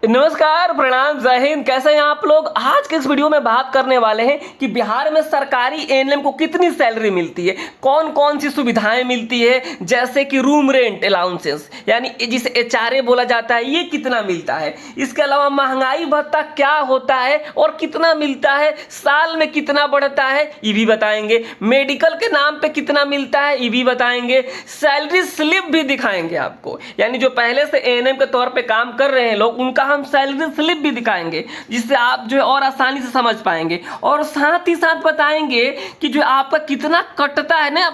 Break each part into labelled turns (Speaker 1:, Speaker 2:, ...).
Speaker 1: नमस्कार, प्रणाम, जय हिंद। कैसे हैं आप लोग। आज के इस वीडियो में बात करने वाले हैं कि बिहार में सरकारी एएनएम को कितनी सैलरी मिलती है, कौन कौन सी सुविधाएं मिलती है, जैसे कि रूम रेंट अलाउंसेस यानी जिसे एचआरए बोला जाता है, ये कितना मिलता है। इसके अलावा महंगाई भत्ता क्या होता है और कितना मिलता है, साल में कितना बढ़ता है, ये भी बताएंगे। मेडिकल के नाम पे कितना मिलता है, ये भी बताएंगे। सैलरी स्लिप भी दिखाएंगे आपको, यानी जो पहले से एएनएम के तौर पे काम कर रहे हैं लोग, उनका हम सैलरी स्लिप भी दिखाएंगे, जिससे आप जो है और आसानी से समझ पाएंगे। और साथ ही साथ बताएंगे कि जो आपका कितना कटता है ना।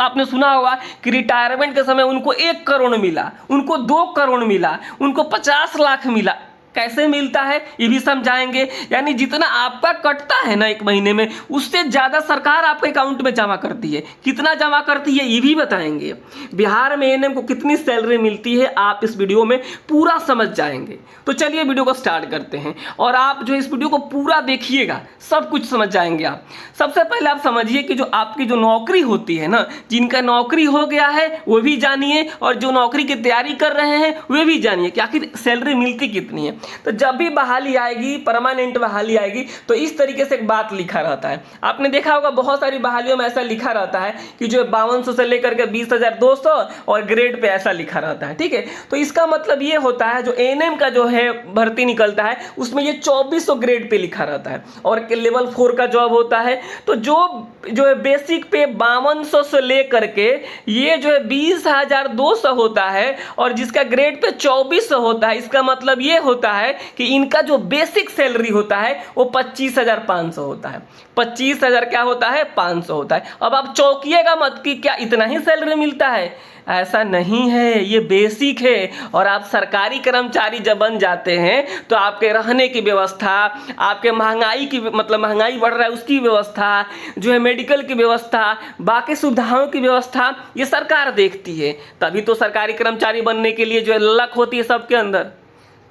Speaker 1: आपने सुना होगा कि रिटायरमेंट के समय उनको 1 करोड़ मिला, उनको 2 करोड़ मिला, उनको 50 लाख मिला। कैसे मिलता है ये भी समझाएंगे। यानी जितना आपका कटता है ना एक महीने में, उससे ज़्यादा सरकार आपके अकाउंट में जमा करती है। कितना जमा करती है ये भी बताएंगे। बिहार में एएनएम को कितनी सैलरी मिलती है, आप इस वीडियो में पूरा समझ जाएंगे। तो चलिए वीडियो को स्टार्ट करते हैं और आप जो इस वीडियो को पूरा देखिएगा, सब कुछ समझ जाएंगे आप। सबसे पहले आप समझिए कि जो आपकी जो नौकरी होती है ना, जिनका नौकरी हो गया है वो भी जानिए, और जो नौकरी की तैयारी कर रहे हैं वे भी जानिए कि आखिर सैलरी मिलती कितनी है। तो जब भी बहाली आएगी, परमानेंट बहाली आएगी, तो इस तरीके से एक बात लिखा रहता है। आपने देखा होगा बहुत सारी बहालियों में ऐसा लिखा रहता है कि जो 5200 से लेकर के 20,200 और ग्रेड पे ऐसा लिखा रहता है। ठीक है, तो इसका मतलब ये होता है जो एएनएम का जो है भर्ती निकलता है, उसमें ये 2400 ग्रेड पे लिखा रहता है और लेवल 4 का जॉब होता है। तो जो है बेसिक पे 5200 से लेकर के ये जो है 20,200 होता है, और जिसका ग्रेड पे 2400 होता है, इसका मतलब ये होता है कि इनका जो बेसिक सैलरी होता है वो 25,500 होता है। 25,000 क्या होता है, 500 होता है। अब आप चौंकिएगा मत कि क्या इतना ही सैलरी मिलता है, ऐसा नहीं है, ये बेसिक है। और आप सरकारी कर्मचारी जब बन जाते हैं तो आपके रहने की व्यवस्था, आपके महंगाई की मतलब महंगाई बढ़ रहा है उसकी व्यवस्था, जो है मेडिकल की व्यवस्था, बाकी सुविधाओं की व्यवस्था, ये सरकार देखती है। तभी तो सरकारी कर्मचारी बनने के लिए जो है लक होती है सबके अंदर,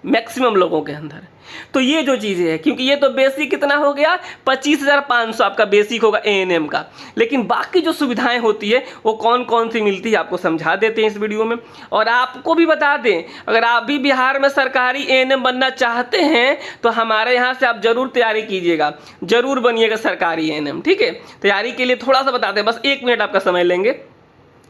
Speaker 1: मैक्सिमम लोगों के अंदर। तो ये जो चीज़ें हैं, क्योंकि ये तो बेसिक कितना हो गया, 25,500 आपका बेसिक होगा एएनएम का। लेकिन बाकी जो सुविधाएं होती है वो कौन कौन सी मिलती है आपको समझा देते हैं इस वीडियो में। और आपको भी बता दें, अगर आप भी बिहार में सरकारी एएनएम बनना चाहते हैं तो हमारे यहाँ से आप जरूर तैयारी कीजिएगा, जरूर बनिएगा सरकारी एएनएम। ठीक है, तैयारी के लिए थोड़ा सा बताते हैं, बस 1 मिनट आपका समय लेंगे।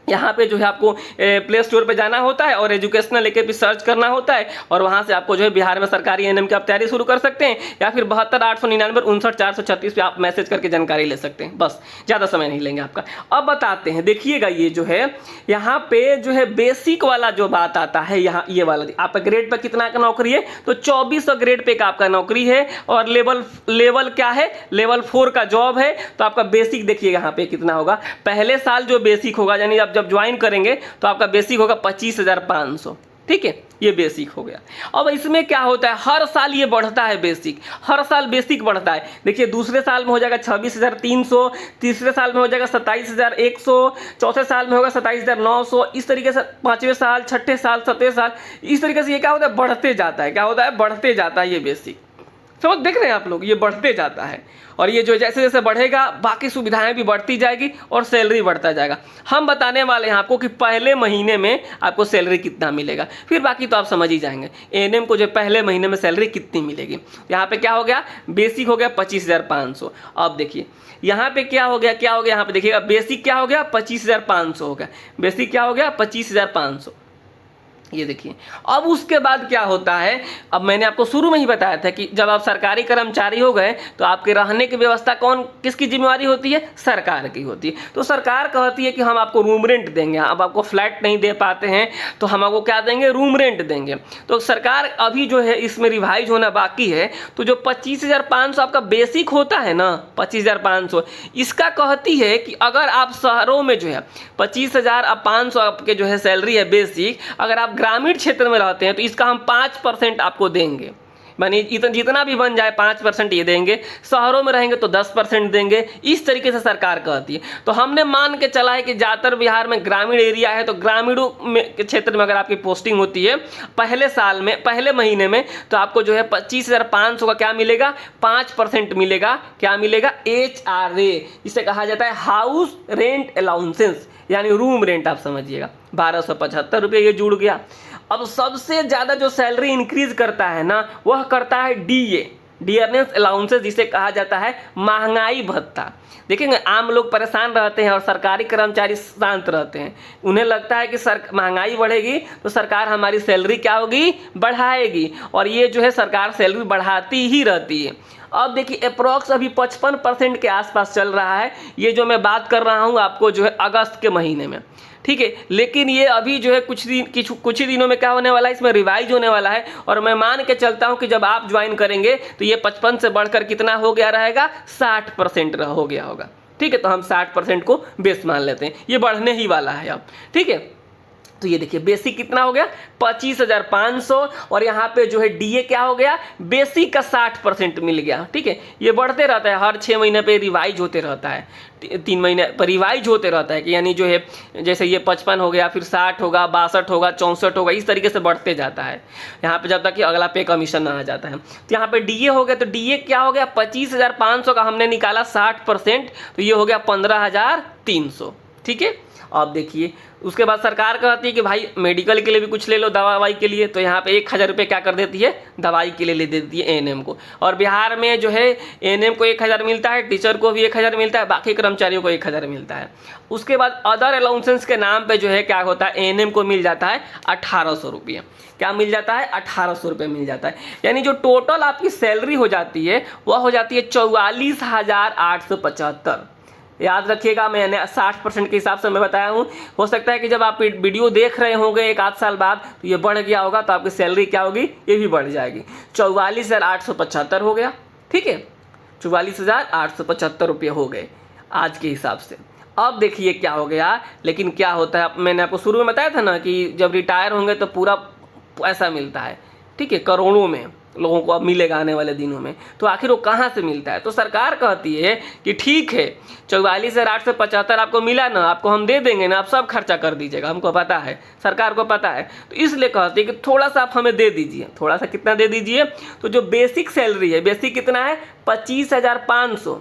Speaker 1: यहाँ पे जो है आपको प्ले स्टोर पे जाना होता है और एजुकेशनल लेके भी सर्च करना होता है, और वहाँ से आपको जो है बिहार में सरकारी एएनएम की आप तैयारी शुरू कर सकते हैं, या फिर 72,899 59,436 पे आप मैसेज करके जानकारी ले सकते हैं। बस ज़्यादा समय नहीं लेंगे आपका। अब बताते हैं, देखिएगा ये जो है यहाँ पे जो है बेसिक वाला जो बात आता है, यहाँ ये वाला आपका ग्रेड पर कितना का नौकरी है, तो 2400 ग्रेड पे का आपका नौकरी है। और लेवल क्या है, लेवल 4 का जॉब है। तो आपका बेसिक देखिएगा यहाँ पे कितना होगा। पहले साल जो बेसिक होगा, यानी आप जब ज्वाइन करेंगे तो आपका बेसिक होगा 25,500। ठीक है, ये बेसिक हो गया। अब इसमें क्या होता है, हर साल ये बढ़ता है बेसिक, हर साल बेसिक बढ़ता है। देखिए दूसरे साल में हो जाएगा 26,300, तीसरे साल में हो जाएगा 27,100, चौथे साल में होगा 27,900, इस तरीके से 5वें साल, 6ठे साल, 7वें साल, इस तरीके से ये क्या होता है, बढ़ते जाता है। क्या होता है, बढ़ते जाता है ये बेसिक। समझ देख रहे हैं आप लोग, ये बढ़ते जाता है। और ये जो जैसे जैसे बढ़ेगा बाकी सुविधाएं भी बढ़ती जाएगी और सैलरी बढ़ता जाएगा। हम बताने वाले हैं आपको कि पहले महीने में आपको सैलरी कितना मिलेगा, फिर बाकी तो आप समझ ही जाएंगे एएनएम को जो पहले महीने में सैलरी कितनी मिलेगी। यहाँ पे क्या हो गया, बेसिक हो गया 25,500। अब देखिए यहाँ पे क्या हो गया, यहाँ पे देखिएगा बेसिक क्या हो गया, 25,500 हो गया। बेसिक क्या हो गया, 25,500। ये देखिए। अब उसके बाद क्या होता है, अब मैंने आपको शुरू में ही बताया था कि जब आप सरकारी कर्मचारी हो गए तो आपके रहने की व्यवस्था किसकी जिम्मेवारी होती है, सरकार की होती है। तो सरकार कहती है कि हम आपको रूम रेंट देंगे। अब आपको फ्लैट नहीं दे पाते हैं तो हम आपको क्या देंगे, रूम रेंट देंगे। तो सरकार अभी जो है इसमें रिवाइज होना बाकी है। तो जो 25,500 आपका बेसिक होता है ना, 25,500, इसका कहती है कि अगर आप शहरों में जो है 25,500 आपके जो है सैलरी है बेसिक, अगर आप ग्रामीण क्षेत्र में रहते हैं तो इसका हम 5% आपको देंगे। मानी जितना भी बन जाए 5% ये देंगे। शहरों में रहेंगे तो 10% देंगे। इस तरीके से सरकार कहती है। तो हमने मान के चला है कि ज़्यादातर बिहार में ग्रामीण एरिया है, तो ग्रामीणों में क्षेत्र में अगर आपकी पोस्टिंग होती है पहले साल में, पहले महीने में, तो आपको जो है 25,500 का क्या मिलेगा, 5% मिलेगा। क्या मिलेगा, HRA, जिसे कहा जाता है हाउस रेंट अलाउंसेंस, यानी रूम रेंट। आप समझिएगा 1275 रुपये ये जुड़ गया। अब सबसे ज़्यादा जो सैलरी इंक्रीज करता है ना, वह करता है डीए, डियरनेस अलाउंसेस, जिसे कहा जाता है महंगाई भत्ता। देखेंगे आम लोग परेशान रहते हैं और सरकारी कर्मचारी शांत रहते हैं। उन्हें लगता है कि महंगाई बढ़ेगी तो सरकार हमारी सैलरी क्या होगी, बढ़ाएगी, और ये जो है सरकार सैलरी बढ़ाती ही रहती है। अब देखिए अप्रॉक्स अभी 55% के आसपास चल रहा है, ये जो मैं बात कर रहा हूँ आपको जो है अगस्त के महीने में, ठीक है। लेकिन ये अभी जो है कुछ ही दिनों में क्या होने वाला है, इसमें रिवाइज होने वाला है, और मैं मान के चलता हूँ कि जब आप ज्वाइन करेंगे तो ये 55 से बढ़कर कितना हो गया रहेगा, 60% हो गया होगा, ठीक है। तो हम 60% को बेस मान लेते हैं, ये बढ़ने ही वाला है अब, ठीक है। तो ये देखिए बेसिक कितना हो गया, 25,500, और यहाँ पे जो है डीए क्या हो गया, बेसिक का 60% मिल गया, ठीक है। ये बढ़ते रहता है, हर 6 महीने पे रिवाइज होते रहता है, 3 महीने पर रिवाइज होते रहता है कि यानी जो है जैसे ये 55 हो गया, फिर 60 होगा, 62 होगा, 64 होगा, इस तरीके से बढ़ते जाता है यहाँ पे जब तक कि अगला पे कमीशन ना आ जाता है। तो यहाँ पे डीए हो गया, तो डीए क्या हो गया, 25,500 का हमने निकाला 60%, तो ये हो गया 15,300, ठीक है। अब देखिए उसके बाद सरकार कहती है कि भाई मेडिकल के लिए भी कुछ ले लो, दवाई के लिए, तो यहाँ पे 1,000 रुपये क्या कर देती है, दवाई के लिए ले देती है एएनएम को। और बिहार में जो है एएनएम को 1,000 मिलता है, टीचर को भी 1,000 मिलता है, बाकी कर्मचारियों को 1,000 मिलता है। उसके बाद अदर अलाउंसेंस के नाम पे जो है क्या होता है, एएनएम को मिल जाता है 1,800 रुपये। क्या मिल जाता है, 1,800 रुपये मिल जाता है। यानी जो टोटल आपकी सैलरी हो जाती है वह हो जाती है 44,875। याद रखिएगा, मैंने 60% के हिसाब से मैं बताया हूँ। हो सकता है कि जब आप वीडियो देख रहे होंगे 1 आध साल बाद तो ये बढ़ गया होगा, तो आपकी सैलरी क्या होगी, ये भी बढ़ जाएगी। 44,875 हो गया, ठीक है, 44,875 रुपये हो गए आज के हिसाब से। अब देखिए क्या हो गया, लेकिन क्या होता है, मैंने आपको शुरू में बताया था ना कि जब रिटायर होंगे तो पूरा पैसा मिलता है, ठीक है, करोड़ों में लोगों को अब मिलेगा आने वाले दिनों में। तो आखिर वो कहाँ से मिलता है, तो सरकार कहती है कि ठीक है 44,875 आपको मिला ना, आपको हम दे देंगे ना, आप सब खर्चा कर दीजिएगा, हमको पता है, सरकार को पता है, तो इसलिए कहती है कि थोड़ा सा आप हमें दे दीजिए। थोड़ा सा कितना दे दीजिए, तो जो बेसिक सैलरी है, बेसिक कितना है 25,500,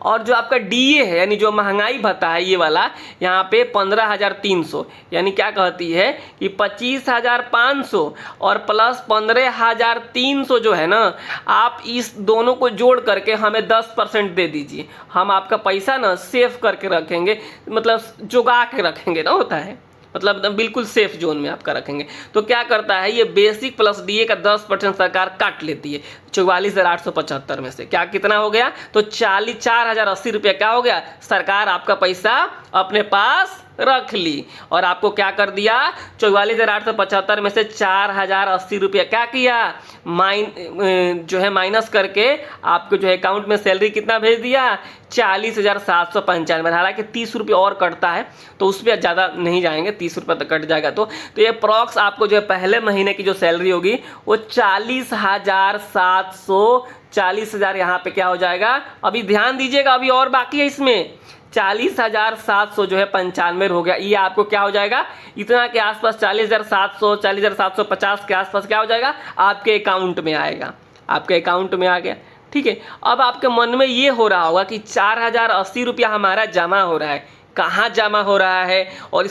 Speaker 1: और जो आपका डीए है यानी जो महंगाई भत्ता है ये वाला, यहाँ पे 15,300, यानी क्या कहती है कि 25,500 और प्लस 15,300 जो है ना, आप इस दोनों को जोड़ करके हमें 10% दे दीजिए। हम आपका पैसा ना सेव करके रखेंगे, मतलब जुगा के रखेंगे ना, होता है मतलब बिल्कुल सेफ जोन में आपका रखेंगे। तो क्या करता है, ये बेसिक प्लस डीए का 10% सरकार काट लेती है 44,875 में से। क्या कितना हो गया, तो 4,080 रुपये क्या हो गया, सरकार आपका पैसा अपने पास रख ली, और आपको क्या कर दिया, 44,875 में से 4,080 रुपये क्या किया, जो है माइनस करके आपको जो है अकाउंट में सैलरी कितना भेज दिया, 40,795। हालांकि 30 रुपये और कटता है तो उस पर ज़्यादा नहीं जाएंगे, 30 रुपये तक कट जाएगा। तो ये अप्रॉक्स आपको जो है पहले महीने की जो सैलरी होगी वो 40,000 यहाँ पे क्या हो जाएगा, अभी ध्यान दीजिएगा, अभी और बाकी है इसमें, 40,700 जो है 95 हो गया। ये आपको क्या हो जाएगा, इतना के आसपास 40,700 40,750 के आसपास क्या हो जाएगा, आपके अकाउंट में आएगा, आपके अकाउंट में आ गया, ठीक है। अब आपके मन में ये हो रहा होगा कि 4,080 रुपया हमारा जमा हो रहा है, कहाँ जमा हो रहा है और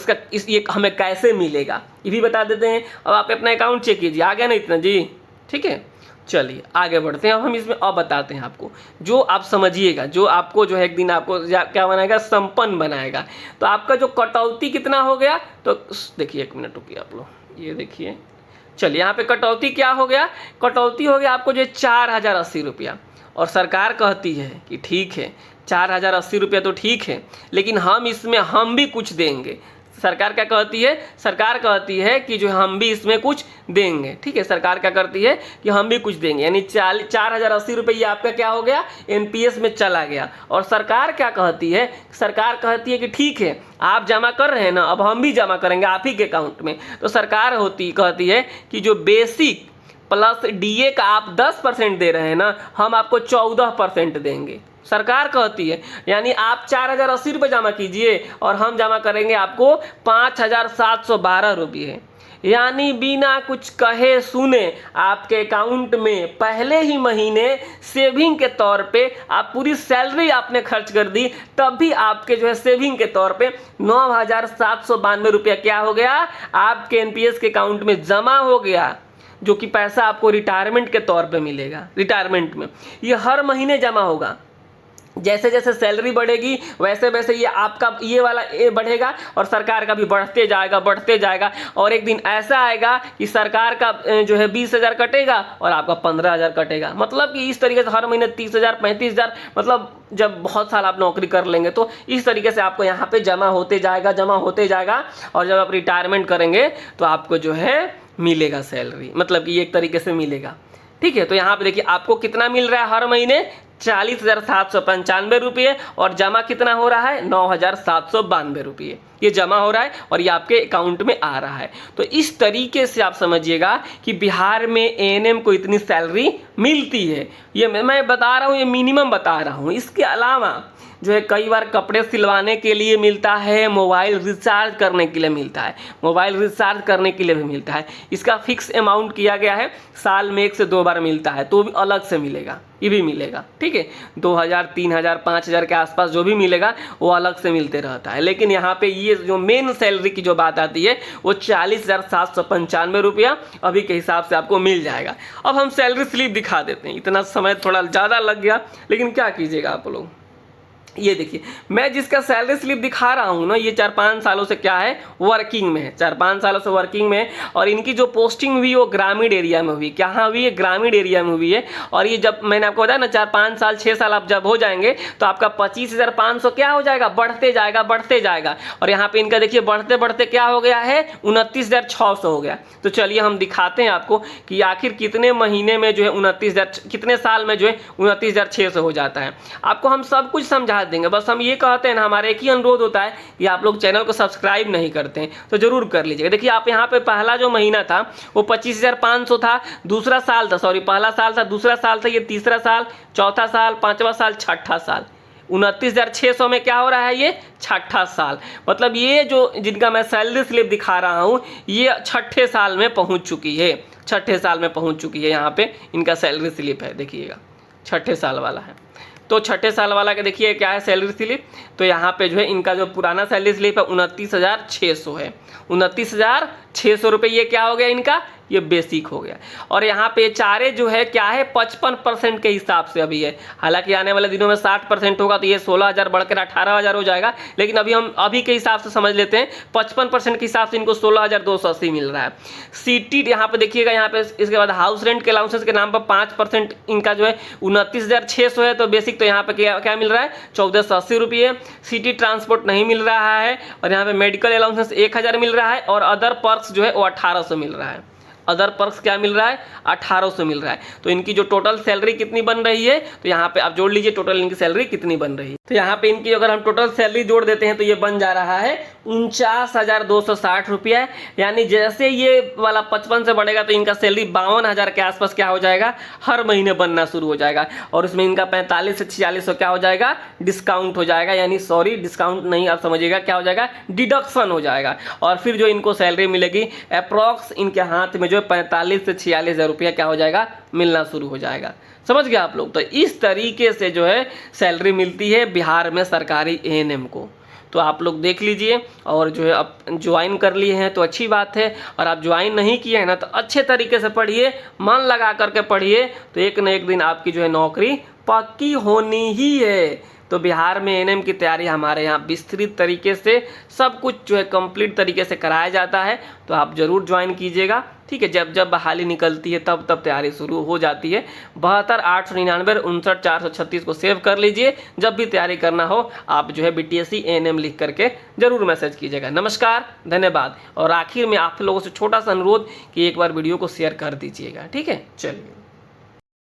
Speaker 1: ये हमें कैसे मिलेगा, ये भी बता देते हैं। अब आप अपना अकाउंट चेक कीजिए, आ गया ना इतना जी, ठीक है। चलिए आगे बढ़ते हैं, अब हम इसमें अब बताते हैं आपको, जो आप समझिएगा, जो आपको जो है एक दिन आपको क्या बनाएगा, संपन्न बनाएगा। तो आपका जो कटौती कितना हो गया, तो देखिए 1 मिनट रुकिए आप लोग, ये देखिए, चलिए यहाँ पे कटौती क्या हो गया, कटौती हो गया आपको जो 4,080 रुपया। और सरकार कहती है कि ठीक है 4,080 रुपया तो ठीक है, लेकिन हम इसमें हम भी कुछ देंगे। सरकार क्या कहती है, सरकार कहती है कि जो हम भी इसमें कुछ देंगे, ठीक है। सरकार क्या करती है कि हम भी कुछ देंगे, यानी 4,080 रुपये ये आपका क्या हो गया, एनपीएस में चला गया। और सरकार क्या कहती है, सरकार कहती है कि ठीक है आप जमा कर रहे हैं ना, अब हम भी जमा करेंगे आप ही के अकाउंट में। तो सरकार कहती है कि जो बेसिक प्लस डीए का आप 10% दे रहे हैं ना, हम आपको 14% देंगे, सरकार कहती है। यानी आप 4,080 रुपये जमा कीजिए और हम जमा करेंगे आपको 5,712 रुपये। यानी बिना कुछ कहे सुने आपके अकाउंट में पहले ही महीने सेविंग के तौर पे आप पूरी सैलरी आपने खर्च कर दी, तब भी आपके जो है सेविंग के तौर पे 9,792 रुपया क्या हो गया, आपके एनपीएस के अकाउंट में जमा हो गया, जो कि पैसा आपको रिटायरमेंट के तौर पे मिलेगा। रिटायरमेंट में ये हर महीने जमा होगा। जैसे जैसे सैलरी बढ़ेगी वैसे वैसे ये आपका ये वाला बढ़ेगा और सरकार का भी बढ़ते जाएगा और एक दिन ऐसा आएगा कि सरकार का जो है 20,000 कटेगा और आपका 15,000 कटेगा। मतलब कि इस तरीके से हर महीने 30,000 35,000, मतलब जब बहुत साल आप नौकरी कर लेंगे तो इस तरीके से आपको यहाँ पे जमा होते जाएगा और जब आप रिटायरमेंट करेंगे तो आपको जो है मिलेगा सैलरी, मतलब कि एक तरीके से मिलेगा। ठीक है, तो यहाँ पे देखिए आपको कितना मिल रहा है हर महीने 40,795 रुपये और जमा कितना हो रहा है 9,792 रुपये। ये जमा हो रहा है और ये आपके अकाउंट में आ रहा है। तो इस तरीके से आप समझिएगा कि बिहार में एएनएम को इतनी सैलरी मिलती है। ये मैं बता रहा हूँ, ये मिनिमम बता रहा हूँ। इसके अलावा जो है कई बार कपड़े सिलवाने के लिए मिलता है, मोबाइल रिचार्ज करने के लिए मिलता है, मोबाइल रिचार्ज करने के लिए भी मिलता है। इसका फिक्स अमाउंट किया गया है, साल में 1 से 2 बार मिलता है तो भी अलग से मिलेगा, ये भी मिलेगा। ठीक है, 2,000 3,000 5,000 के आसपास जो भी मिलेगा वो अलग से मिलते रहता है। लेकिन यहाँ पे ये जो मेन सैलरी की जो बात आती है वो 40,795 रुपया अभी के हिसाब से आपको मिल जाएगा। अब हम सैलरी स्लिप दिखा देते हैं, इतना समय थोड़ा ज़्यादा लग गया लेकिन क्या कीजिएगा आप लोग। ये देखिए मैं जिसका सैलरी स्लिप दिखा रहा हूँ ना, ये 4-5 सालों से क्या है वर्किंग में है, 4-5 सालों से वर्किंग में है और इनकी जो पोस्टिंग हुई वो ग्रामीण एरिया में हुई। कहाँ हुई है? ग्रामीण एरिया में हुई है। और ये जब मैंने आपको बताया ना 4-5 साल 6 साल आप जब हो जाएंगे तो आपका 25,500 क्या हो जाएगा, बढ़ते जाएगा। और यहाँ पे इनका देखिए बढ़ते बढ़ते क्या हो गया है 29,600 हो गया। तो चलिए हम दिखाते हैं आपको कि आखिर कितने महीने में जो है 29,000, कितने साल में जो है 29,600 हो जाता है। आपको हम सब कुछ समझा देंगे, बस हम ये कहते हैं ना, हमारा एक ही अनुरोध होता है कि आप लोग चैनल को सब्सक्राइब नहीं करते हैं तो जरूर कर लीजिएगा। देखिए आप यहाँ पे पहला जो महीना था वो 25,500 था, दूसरा साल था, सॉरी पहला साल था, दूसरा साल था, ये तीसरा साल, चौथा साल, पांचवा साल, छठा साल। 29,600 में क्या हो रहा है, ये छठा साल। मतलब ये जो जिनका मैं सैलरी स्लिप दिखा रहा हूँ ये छठे साल में पहुँच चुकी है, छठे साल में पहुँच चुकी है। यहाँ पे इनका सैलरी स्लिप है, देखिएगा छठे साल वाला है। तो छठे साल वाला के देखिए क्या है सैलरी स्लिप। तो यहाँ पे जो है इनका जो पुराना सैलरी स्लिप है 29,600 है। 29,600 रुपये ये क्या हो गया इनका, ये बेसिक हो गया। और यहाँ पे चारे जो है क्या है 55% के हिसाब से अभी है। हालांकि आने वाले दिनों में 60% होगा तो ये 16,000 बढ़कर 18,000 हो जाएगा। लेकिन अभी हम अभी के हिसाब से समझ लेते हैं 55% के हिसाब से इनको 16,280 मिल रहा है। सीटी यहाँ पे देखिएगा, यहाँ पे इसके बाद हाउस रेंट के अलाउंसेस के नाम पर 5% इनका जो है 29,600 है। तो बेसिक तो यहाँ पे क्या मिल रहा है 1,480 रुपये। सिटी ट्रांसपोर्ट नहीं मिल रहा है और यहाँ पे मेडिकल अलाउंसेस 1,000 मिल रहा है और अदर पर्क्स जो है वो 1,800 मिल रहा है। अदर पर्क्स क्या मिल रहा है 1,800 मिल रहा है। तो इनकी जो टोटल सैलरी कितनी बन रही है, तो यहाँ पे आप जोड़ लीजिए टोटल इनकी सैलरी कितनी बन रही है। तो यहाँ पे इनकी अगर हम टोटल सैलरी जोड़ देते हैं तो ये बन जा रहा है 49,260 रुपया। यानी जैसे ये वाला 55 से बढ़ेगा तो इनका सैलरी 52,000 के आसपास क्या हो जाएगा, हर महीने बनना शुरू हो जाएगा। और उसमें इनका 45 से 4600 क्या हो जाएगा, डिस्काउंट हो जाएगा। यानी सॉरी डिस्काउंट नहीं, आप समझिएगा क्या हो जाएगा, डिडक्शन हो जाएगा। और फिर जो इनको सैलरी मिलेगी अप्रॉक्स इनके हाथ में जो 45 से 46,000 रुपया क्या हो जाएगा, मिलना शुरू हो जाएगा। समझ गए आप लोग। तो इस तरीके से जो है सैलरी मिलती है बिहार में सरकारी एएनएम को। तो आप लोग देख लीजिए और जो है अब ज्वाइन कर लिए हैं तो अच्छी बात है, और आप ज्वाइन नहीं किए हैं ना तो अच्छे तरीके से पढ़िए, मन लगा करके पढ़िए, तो एक न एक दिन आपकी जो है नौकरी पक्की होनी ही है। तो बिहार में एएनएम की तैयारी हमारे यहाँ विस्तृत तरीके से सब कुछ जो है कंप्लीट तरीके से कराया जाता है। तो आप ज़रूर ज्वाइन कीजिएगा, ठीक है। जब जब बहाली निकलती है तब तब तैयारी शुरू हो जाती है। 72,899 59,436 को सेव कर लीजिए। जब भी तैयारी करना हो आप जो है BTSC एएनएम लिख करके ज़रूर मैसेज कीजिएगा। नमस्कार, धन्यवाद। और आखिर में आप लोगों से छोटा सा अनुरोध कि एक बार वीडियो को शेयर कर दीजिएगा, ठीक है। चलिए।